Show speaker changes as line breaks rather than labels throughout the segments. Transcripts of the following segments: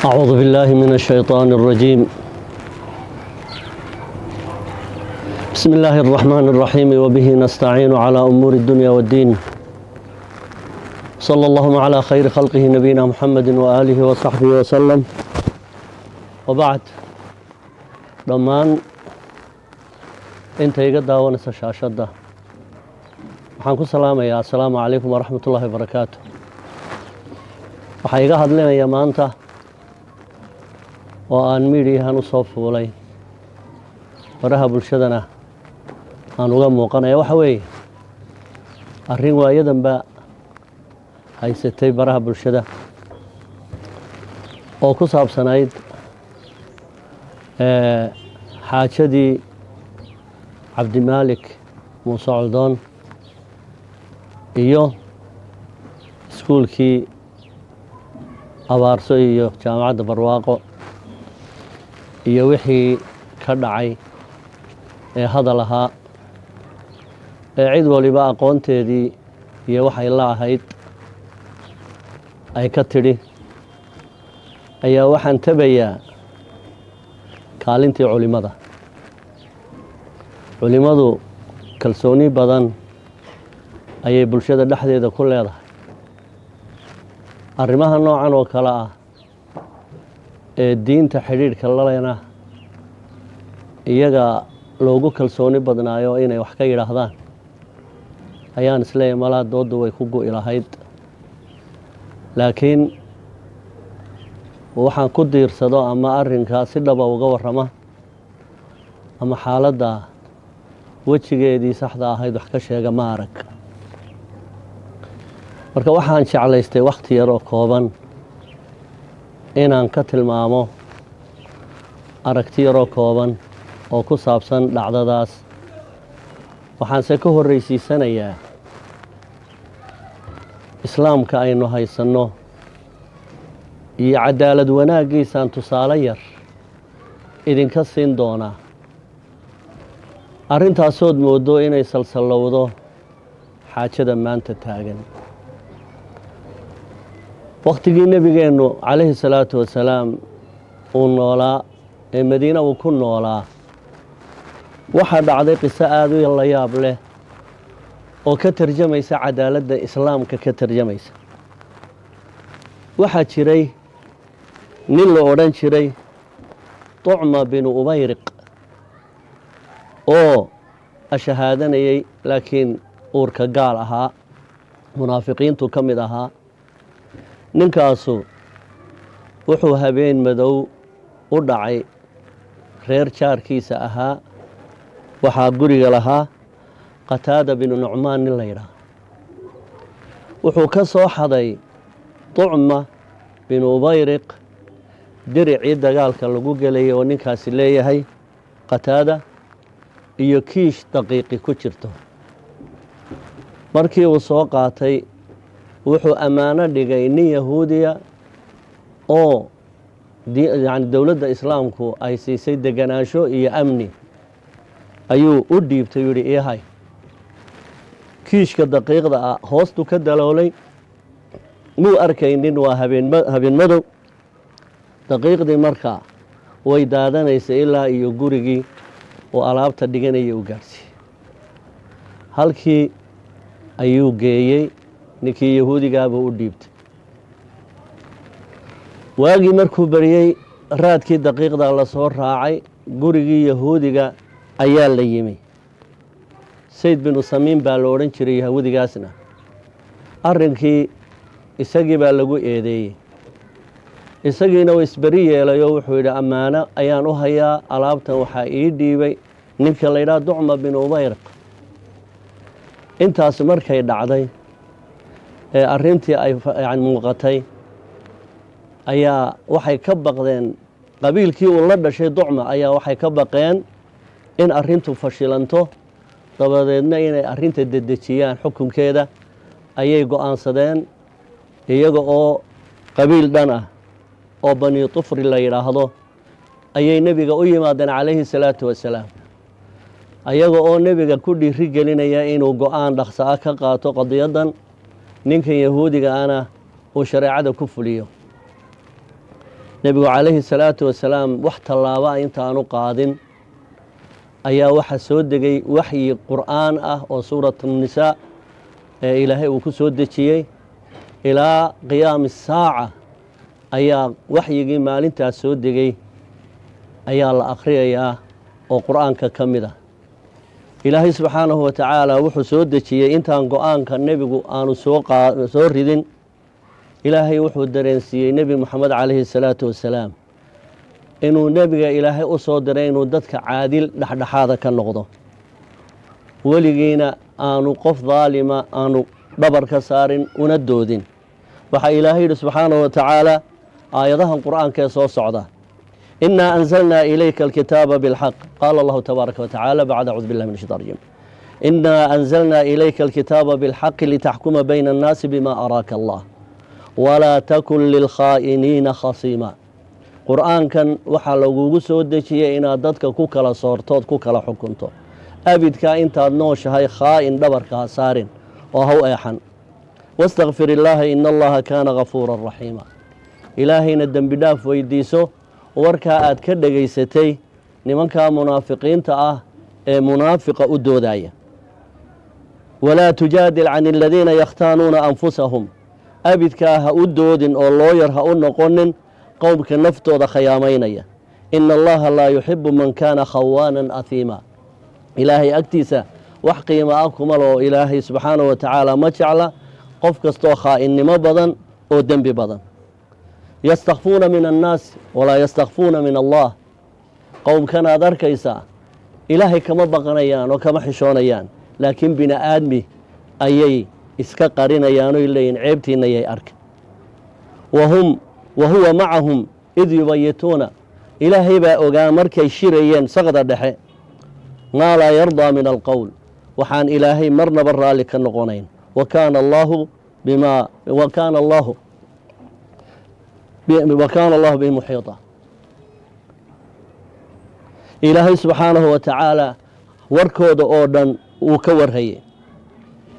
أعوذ بالله من الشيطان الرجيم. بسم الله الرحمن الرحيم وبه نستعين على أمور الدنيا والدين. صلى الله على خير خلقه نبينا محمد وآله وصحبه وسلم. وبعد dhammaan inta iga daawanaysa shaashadda waxaan ku salaamayaa assalaamu calaykum waraxmatullaahi wabarakaatu. waxaa iga hadlinaya maanta oo aan miidiyahan u soo fuulay baraha bulshadana aan uga muuqanaya waxa weeye arrin waayadanba haysatay baraha bulshada oo ku saabsanayd xaajadii cabdimaalik muuse coldoon iyo iskuulkii abaarso iyo jaamacadda barwaaqo iyo wixii ka dhacay ee hadal ahaa ee cid waliba aqoonteedii iyo waxay la ahayd ay ka tidhi ayaa waxaan tabayaa kaalintii culimmadu kalsooni badan ayay bulshada dhexdeeda ku leedahay. arrimaha noocan oo kale ah ee diinta xidhiidhka lalena iyaga loogu kalsooni badnaayo inay wax ka yidhaahdaan ayaan isleeyahay malaa dooddu way ku gu'i lahayd, laakiin waxaan ku diirsado ama arrinkaa si dhaba uga warrama ama xaaladda wejigeedii saxda ahayd wax ka sheega ma arag. marka waxaan jeclaystay wakhti yar oo kooban inaan ka tilmaamo aragti yaroo kooban oo ku saabsan dhacdadaas. waxaanse ka horraysiisanayaa islaamka aynu haysanno iyo cadaalad wanaaggiisaan tusaale yar idinka siin doonaa. arrintaasood mooddo inay salsallowdo xaajada maanta taagan. wakhtigii nebigeennu calayhi salaatu wasalaam uu noolaa ee madiina uu ku noolaa waxaa dhacday qiso aad u la yaab leh oo ka tarjamaysa cadaaladda islaamka ka tarjamaysa. waxaa jiray nin la odhan jiray tucma binu ubayriq oo ashahaadanayay laakiin uurka gaal ahaa, munaafiqiintu ka mid ahaa. ninkaasu wuxuu habeen madow u dhacay reer jaarkiisa ahaa. waxaa guriga lahaa qataada binu nucmaan nin la yidhaah. wuxuu ka soo xaday tucma binu ubayriq diricii dagaalka lagu gelayay oo ninkaasi leeyahay qataada iyo kiish daqiiqi ku jirto. markii uu soo qaatay wuxuu ammaano dhigay nin yahuudiya oo dowladda islaamku ay siisay deganaansho iyo amni ayuu u dhiibtay u yidhi iyahay. kiishka daqiiqda ah hoostu ka daloolay muu arkaynin, waa habeen madow. daqiiqdii markaa way daadanaysay ilaa iyo gurigii oo alaabta dhiganayay u gaarsiiyey. halkii ayuu geeyey, ninkii yahuudigaabuu u dhiibtay. waagii markuu baryey raadkii daqiiqda la soo raacay, gurigii yahuudiga ayaa la yimi. sayd binu samiin baa la odhan jiray yahuudigaasna. arrinkii isagii baa lagu eedeeyey. isagiina uu isberi yeelay oo wuxuu yidhi ammaano ayaan u hayaa, alaabtan waxaa ii dhiibay ninka la yidhaha tucma binu ubayriq. intaas markay dhacday ee arrintii ay muuqatay ayaa waxay ka baqdeen qabiilkii uu la dhashay tucma ayaa waxay ka baqeen in arrintu fashilanto, dabadeedna inay arrinta dedejiyaan xukunkeeda ayay go'aansadeen. iyaga oo qabiil dhan ah oo bani tufri la yidhaahdo ayay nebiga u yimaadeen calayhi salaatu wasalaam, ayaga oo nebiga ku dhiiri gelinaya inuu go'aan dhaqso ah ka qaato qadiyaddan ninkan yahuudiga ana uu shareecada ku fuliyo. nebigu calayhi salaatu wasalaam wax tallaaba intaanu qaadin ayaa waxaa soo degay waxyi qur'aan ah oo suuratunisaa ee ilaahay uu ku soo dejiyey ilaa qiyaami saaca ayaa waxyigii maalintaas soo degay ayaa la akhriyayaa oo qur'aanka ka mid ah. ilaahay subxaanahu wa tacaala wuxuu soo dejiyey intaan go-aanka nebigu aanu soo ridin. ilaahay wuxuu dareensiiyey nebi moxamed calayhi salaatu wasalaam inuu nebiga ilaahay u soo diray inuu dadka caadil dhexdhexaada ka noqdo, weligiina aanu qof daalima aanu dhabar ka saarin una doodin. waxaa ilaahay yidhi subxaanahu wa tacaala aayadahan qur'aanka ee soo socda: inaa anzalnaa ilayka alkitaaba bilxaq qaala allahu tabaaraka wa tacaala bacda acuudu billahi min ashaytaan rajiim inaa anzalnaa ilayka alkitaaba bilxaqi litaxkuma bayna annaasi bima araaka allah walaa takun lilkhaa'iniina khasiima. qur'aankan waxaa lagugu soo dejiyey inaad dadka ku kala soortood ku kala xukunto. abidkaa intaad nooshahay khaa'in dhabarka ha saarin oo ha u eexan. wastakfir illaaha ina allaha kaana gafuuran raxiima. ilaahayna dembi dhaaf weydiiso warkaa aad ka dhegaysatay nimankaa munaafiqiinta ah ee munaafiqa u doodaya. walaa tujaadil can aladiina yakhtaanuuna anfusahum. abidkaa ha u doodin oo looyar ha u noqonin qowmka naftooda khiyaamaynaya. ina allaha laa yuxibu man kaana khawaanan ahiima. ilaahay agtiisa wax qiimo ah kuma loo ilaahay subxaanahu wa tacaala ma jecla qof kastoo khaainnimo badan oo dembi badan. yastakfuuna min annaas walaa yastakfuuna min allah. qowmkanaad arkaysaa ilaahay kama baqanayaan oo kama xishoonayaan, laakiin bini aadmi ayay iska qarinayaanoy leeyihin ceebtiinna yay arka. wa huwa macahum id yubayituuna. ilaahay baa ogaa markay shirayeen saqda dhexe maa laa yardaa min alqowl, waxaan ilaahay marnaba raalli ka noqonayn. wa kaana allahu bihi muxiita. ilaahay subxaanahu wa tacaala warkooda oo dhan wuu ka warhayay.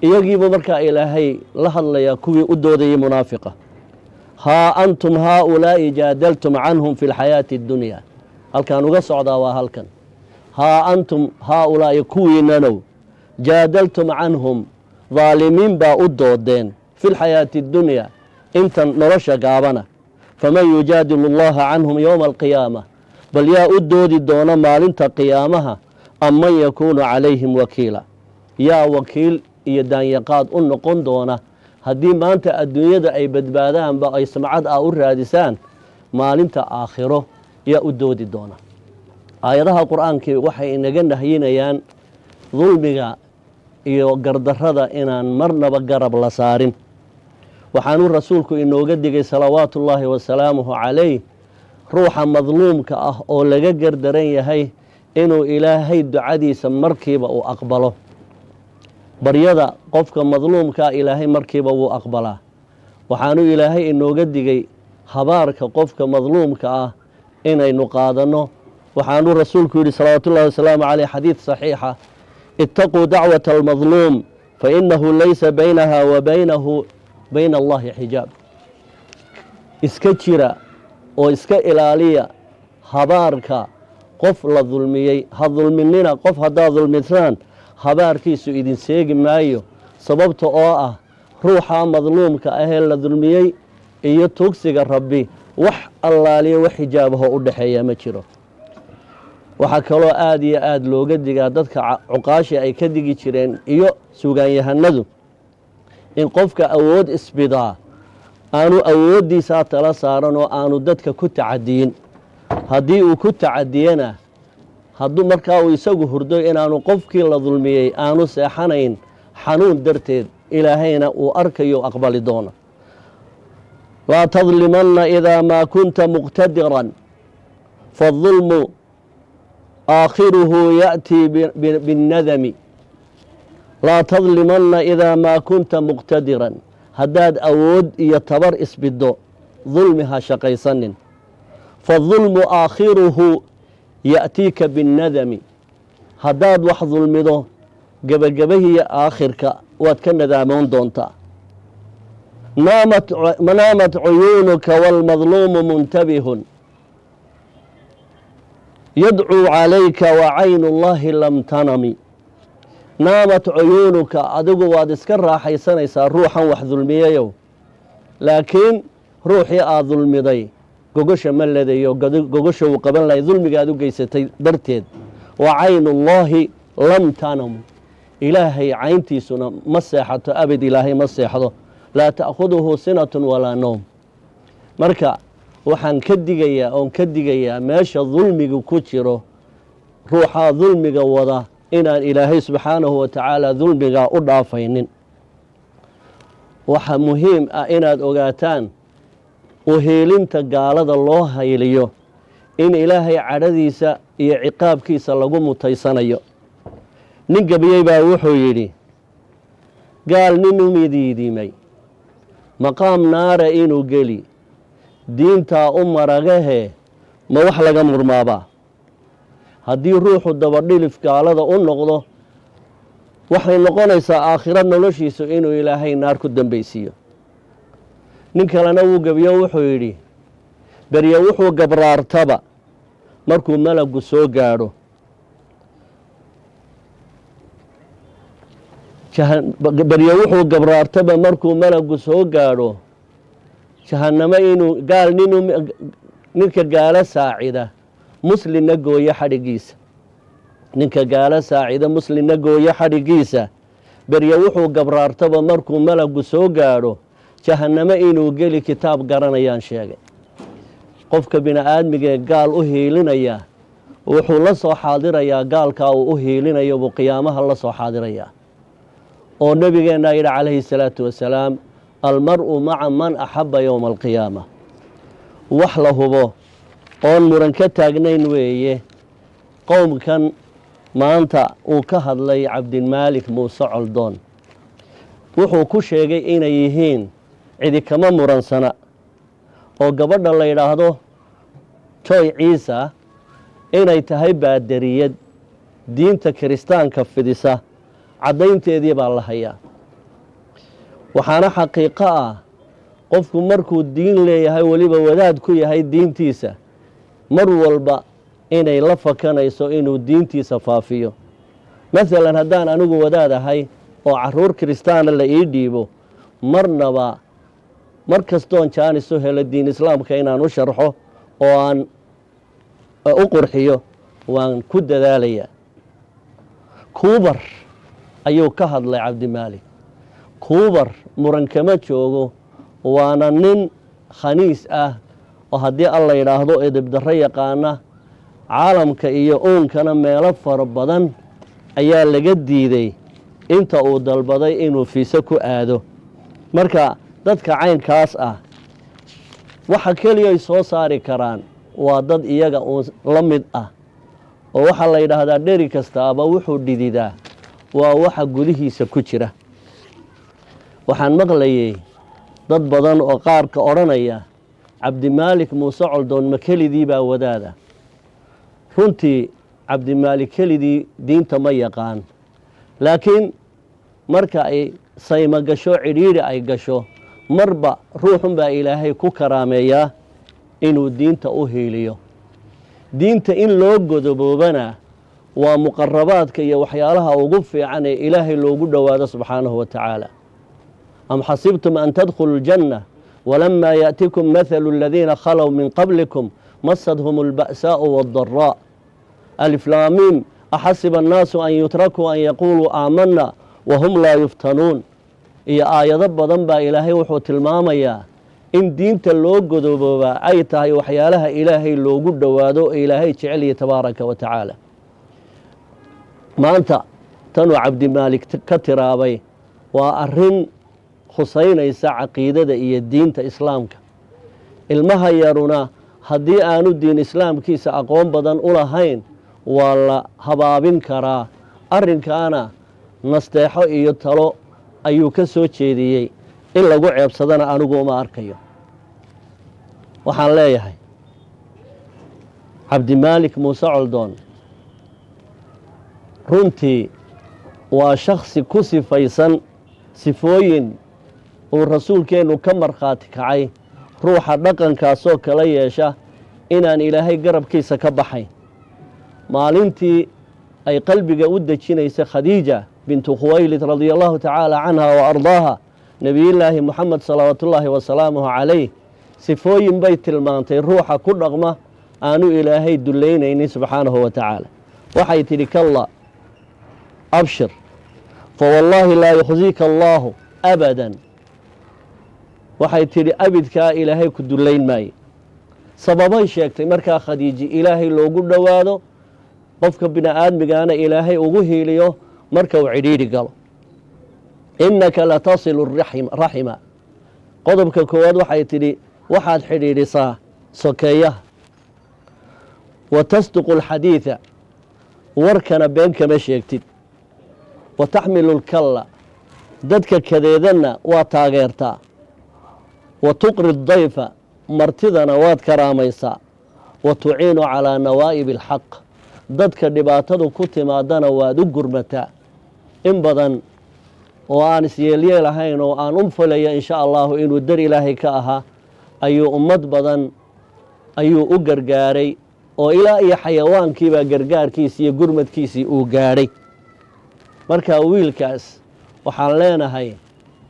iyagiiba markaa ilaahay la hadlayaa kuwii u doodayay munaafiqa. haa antum haaulaa'i jaadaltum canhum fi lxayaati اddunya. halkaan uga socdaa waa halkan. haa antum haaulaa'i kuwiinanow jaadaltum canhum, daalimiin baa u doodeen fi lxayaati اddunya intan nolosha gaabana. faman yujaadilu allaha canhum yowma alqiyaama. bal yaa u doodi doona maalinta qiyaamaha am man yakuunu calayhim wakiila. yaa wakiil iyo daanyaqaad u noqon doona haddii maanta adduunyada ay badbaadaanba ay samcad ah u raadisaan, maalinta aakhiro yaa u doodi doona. aayadaha qur'aankii waxay inaga nahyinayaan dulmiga iyo gardarrada inaan marnaba garab la saarin. waxaanuu rasuulku inooga digay salawaatu ullaahi wasalaamuhu calayh ruuxa madluumka ah oo laga gardaran yahay inuu ilaahay ducadiisa markiiba uu aqbalo. baryada qofka madluumkaa ilaahay markiiba wuu aqbalaa. waxaanuu ilaahay inooga digay habaarka qofka madluumka ah inaynu qaadanno. waxaanuu rasuulku yidhi salawaatu ullahi wasalaamu caleyh xadiid saxiixa: itaquu dacwata almadluum fainahu laysa baynaha wa bayna allahi xijaab. iska jira oo iska ilaaliya habaarka qof la dulmiyey. ha dulminina qof haddaad dulmisaan habaarkiisu idin seegi maayo, sababta oo ah ruuxa madluumka ahee la dulmiyey iyo tugsiga rabbi wax allaaliya wax xijaabahoo u dhexeeya ma jiro. waxaa kaloo aada iyo aada looga digaa dadka cuqaashi ay ka digi jireen iyo sugaanyahanadu in qofka awood isbidaa aanu awooddiisaa tala saaran oo aanu dadka ku tacadiyin. haddii uu ku tacadiyana hadduu markaa uu isagu hurdo inaanu qofkii la dulmiyey aanu seexanayn xanuun darteed, ilaahayna uu arkayo aqbali doono. laa tadlimanna idaa maa kunta muqtadiran faadulmu aakhiruhu ya'tii binnadami. laa tadlimanna idaa maa kunta muqtadiran. haddaad awood iyo tabar isbiddo dulmi ha shaqaysanin. faadulmu aakhiruhu ya'tiika binnadami. haddaad wax dulmido gebagabahiya aakhirka waad ka nadaamoon doontaa. نامت عيونك والمظلوم منتبه يدعو عليك وعين الله لم تنم نامت عيونك adigu waad iska raaxaysanaysaa ruuxan wax dulmiyayow laakiin ruuxii aad dulmiday gogosha ma leedayo gogosha uu qaban lahay dulmiga aad u geysatay darteed wa caynullaahi lam tanam ilaahay cayntiisuna ma seexato abad ilaahay ma seexdo laa ta'khuduhu sinatun walaa noom marka waxaan ka digayaa meesha dulmiga ku jiro ruuxaa dulmiga wada inaan ilaahay subxaanahu wa tacaala dulmigaa u dhaafaynin waxa muhiim ah inaad ogaataan uheelinta gaalada loo hayliyo in ilaahay cadhadiisa iyo ciqaabkiisa lagu mutaysanayo nin gebiyey baa wuxuu yidhi gaal nin umidiidimay maqaam naara inuu geli diintaa u maragahee ma wax laga murmaabaa haddii ruuxu dabadhilif gaalada u noqdo waxay noqonaysaa aakhiro noloshiisu inuu ilaahay naar ku dambaysiiyo nin kalena wuu gebiyo wuxuu yidhi berye wuxuu gabraartaba markuu malagu soo gaadho berye wuxuu gabraartaba markuu malagu soo gaadho jahannamo inuu gaal ninka gaalo saacida muslimna gooyo xadhigiisa ninka gaalo saacida muslimna gooyo xadhigiisa berye wuxuu gabraartaba markuu malagu soo gaadho jahannamo inuu geli kitaab garanayaan sheegay qofka bini aadmigee gaal u hiilinaya wuxuu la soo xaadirayaa gaalkaa uu u hiilinayo buu qiyaamaha la soo xaadirayaa oo nebigeennaa yidhi calayhi salaatu wasalaam almar-u maca man axabba yowma alqiyaama wax la hubo oon muran ka taagnayn weeye qowmkan maanta uu ka hadlay cabdimaalik muuse coldoon wuxuu ku sheegay inay yihiin cidi kama muransana oo gabadha la yidhaahdo joy ciisa inay tahay baadariyad diinta kiristaanka fidisa caddaynteedii baa la hayaa waxaana xaqiiqo ah qofku markuu diin leeyahay weliba wadaad ku yahay diintiisa mar walba inay la fakanayso inuu diintiisa faafiyo masalan haddaan anigu wadaad ahay oo carruur kiristaana la ii dhiibo marnaba mar kastoon jaanis u helo diin islaamka inaan u sharxo oo aan u qurxiyo waan ku dadaalayaa kuubar ayuu ka hadlay cabdimaalik kuubar muran kama joogo waana nin khaniis ah oo haddii alla yidhaahdo edebdarro yaqaana caalamka iyo uunkana meelo fara badan ayaa laga diiday inta uu dalbaday inuu fiise ku aado marka dadka caynkaas ah waxa keliyay soo saari karaan waa dad iyaga uun la mid ah oo waxaa la yidhaahdaa dheri kastaaba wuxuu dhididaa waa waxa gudihiisa ku jira waxaan maqlayay dad badan oo qaarka odhanaya cabdimaalik muuse coldoon ma kelidii baa wadaada runtii cabdimaalik kelidii diinta ma yaqaan laakiin marka ay sayma gasho cidhiidhi ay gasho marba ruuxunbaa ilaahay ku karaameeyaa inuu diinta u hiiliyo diinta in loo godoboobana waa muqarabaadka iyo waxyaalaha ugu fiican ee ilaahay loogu dhowaado subxaanahu wa tacaala am xasibtum an tadkhulu ljanna walamaa yaأtikum mathalu aladiina khalow min qablikum masadhum اlba'saaءu wاddaraa aliflaamiim axasiba annaasu an yutrakuu an yaquuluu aamanna wahum laa yuftanuun iyo aayado badan baa ilaahay wuxuu tilmaamayaa in diinta loo godoboobaa ay tahay waxyaalaha ilaahay loogu dhowaado oo ilaahay jeceliya tabaaraka wa tacaala maanta tanuu cabdimaalik ka tiraabay waa arrin khusaynaysa caqiidada iyo diinta islaamka ilmaha yaruna haddii aanu diin islaamkiisa aqoon badan u lahayn waa la habaabin karaa arrinkaana nasteexo iyo talo ayuu ka soo jeediyey in lagu ceebsadana anigu uma arkayo waxaan leeyahay cabdimaalik muuse coldoon runtii waa shakhsi ku sifaysan sifooyin uu rasuulkeennu ka markhaati kacay ruuxa dhaqankaasoo kala yeesha inaan ilaahay garabkiisa ka baxayn. maalintii ay qalbiga u dejinaysay khadiija bintu khuwaylid radia allahu tacaala canha wa ardaaha nebiyullaahi moxamed salawaatullaahi wasalaamuhu calayh sifooyin bay tilmaantay ruuxa ku dhaqma aanu ilaahay dullaynaynin subxaanahu wa tacaala. waxay tidhi kalla abshir fawallaahi laa yukhziika allaahu abadan. waxay tidhi abidkaa ilaahay ku dullayn maaye. sababay sheegtay markaa khadiiji ilaahay loogu dhowaado, qofka bini aadmigaana ilaahay ugu hiiliyo marka uu cidhiidhi galo. innaka latasilu raxima. qodobka koowaad waxay tidhi waxaad xidhiidhisaa sokeeyaha. wa tasduqu alxadiida, warkana been kama sheegtid. wa taxmilu lkalla, dadka kadeedanna waa taageertaa. wa tuqri dayfa, martidana waad karaamaysaa. wa tuciinu calaa nawaa'ibi alxaq, dadka dhibaatadu ku timaadana waad u gurmataa. in badan oo aan isyeelyeel ahayn oo aan u falaya insha allahu inuu dar ilaahay ka ahaa ayuu ummad badan ayuu u gargaaray oo ilaa iyo xayawaankiibaa gargaarkiisii iyo gurmadkiisii uu gaadhay. marka wiilkaas waxaan leenahay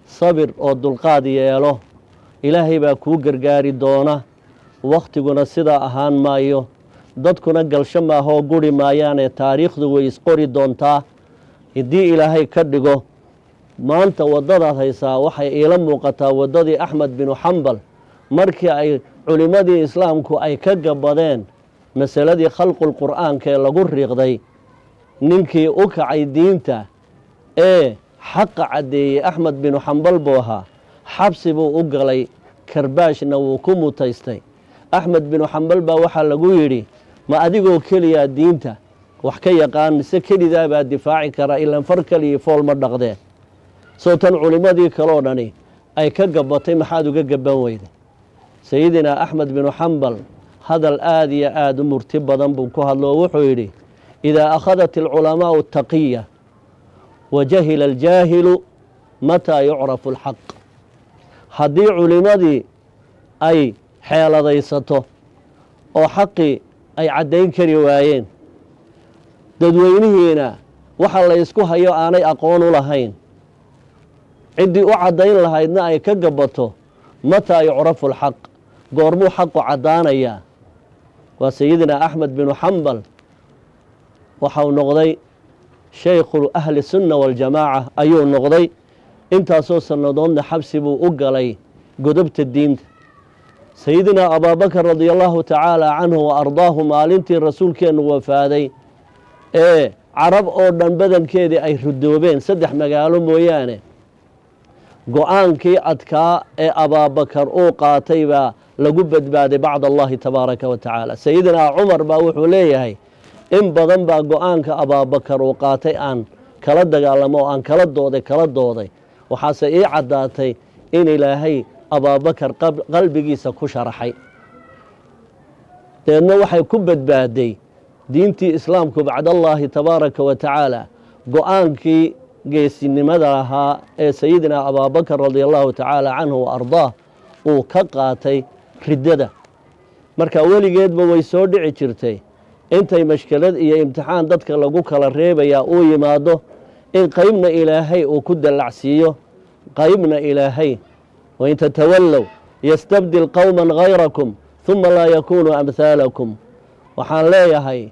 sabir oo dulqaad yeelo, ilaahay baa kuu gargaari doona. wakhtiguna sidaa ahaan maayo, dadkuna galsho maahoo guri maayaanee taariikhdu way isqori doontaa haddii ilaahay ka dhigo. maanta waddadaad haysaa waxay iila muuqataa waddadii axmed binu xambal markii ay culimmadii islaamku ay ka gabadeen masaladii khalqulqur'aanka ee lagu riiqday. ninkii u kacay diinta ee xaqa caddeeyey axmed binu xambal buu ahaa. xabsi buu u galay, karbaashna wuu ku mutaystay. axmed binu xambal baa waxaa lagu yidhi ma adigoo keliyaa diinta wax ka yaqaan mise kelidaa baa difaaci kara, ilaan far keliya fool ma dhaqdeen. soo tan culimmadii kaloo dhani ay ka gabatay maxaad uga gaban weyday? sayidinaa axmed binu xambal hadal aad iyo aad u murti badan buu ku hadlo oo wuxuu yidhi idaa akhadat alculamaa'u ataqiya wa jahila aljaahilu mataa yucrafu alxaq. haddii culimmadii ay xeeladaysato oo xaqii ay caddayn kari waayeen, dadweynihiina waxa la ysku hayo aanay aqoon u lahayn, ciddii u caddayn lahaydna ay ka gabato, mataa yucrafu alxaq, goormuu xaqu caddaanayaa? waa sayidina axmed binu xambal waxau noqday shaykhu ahli sunna waljamaaca ayuu noqday. intaasoo sannadoodna xabsi buu u galay godobta diinta. sayidinaa abaabakar radia allahu tacaala canhu wa ardaahu maalintii rasuulkeennu wafaaday ee carab oo dhan badankeedii ay rudoobeen 3 magaalo mooyaane, go-aankii adkaa ee abaabakar uu qaatay baa lagu badbaaday bacd allahi tabaaraka wa tacaala. sayidinaa cumar baa wuxuu leeyahay in badan baa go-aanka abaabakar uu qaatay aan kala dagaalamo oo aan kala dooday. waxaase ii caddaatay in ilaahay abaabakar qalbigiisa ku sharaxay. deedna waxay ku badbaaday diintii islaamku bacdallaahi tabaaraka wa tacaala go-aankii geesinimada lahaa ee sayidinaa abaabakar radia allahu tacaala canhu wa ardaah uu ka qaatay riddada. marka weligeedba way soo dhici jirtay intay mashkelad iyo imtixaan dadka lagu kala reebayaa uu yimaado in qaybna ilaahay uu ku dallacsiiyo, qaybna ilaahay wain tatawallow yastabdil qowman hayrakum uma laa yakunuu amhaalakum. waxaan leeyahay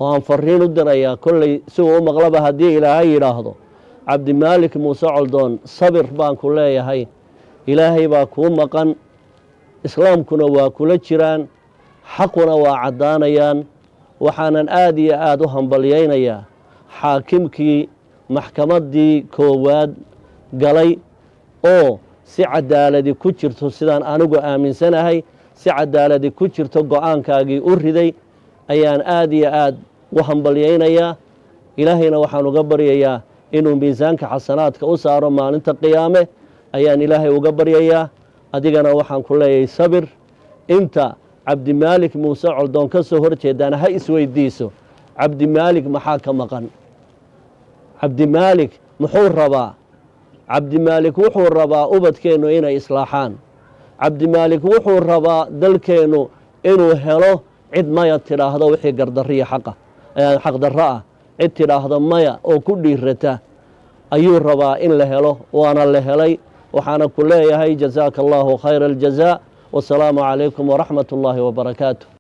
oo aan fariin u dirayaa kollay si uu u maqlaba haddii ilaahay yidhaahdo, cabdimaalik muuse coldoon sabir baan ku leeyahay. ilaahay baa kuu maqan, islaamkuna waa kula jiraan, xaquna waa caddaanayaan. waxaanan aad iyo aad u hambalyaynayaa xaakimkii maxkamaddii koowaad galay oo si cadaaladi ku jirto, sidaan anigu aaminsanahay si cadaaladi ku jirto go-aankaagii u riday ayaan aad iyo aad u hambalyaynayaa. ilaahayna waxaan uga baryayaa inuu miisaanka xasanaadka u saaro maalinta qiyaame ayaan ilaahay uga baryayaa. adigana waxaan ku leeyahay sabir. inta cabdimaalik muuse coldoon ka soo hor jeedaan ha isweydiiso, cabdimaalik maxaa ka maqan? cabdimaalik muxuu rabaa? cabdimaalik wuxuu rabaa ubadkeennu inay islaaxaan, cabdimaalik wuxuu rabaa dalkeennu inuu helo cid maya tidhaahdo wixii gardarriya xaqdarro ah, cid tidhaahdo maya oo ku dhiirata ayuu rabaa in la helo, waana la helay. waxaana ku leeyahay jazaaka allahu khayra aljazaa, wasalaamu calaykum waraxmat ullaahi wabarakaatu.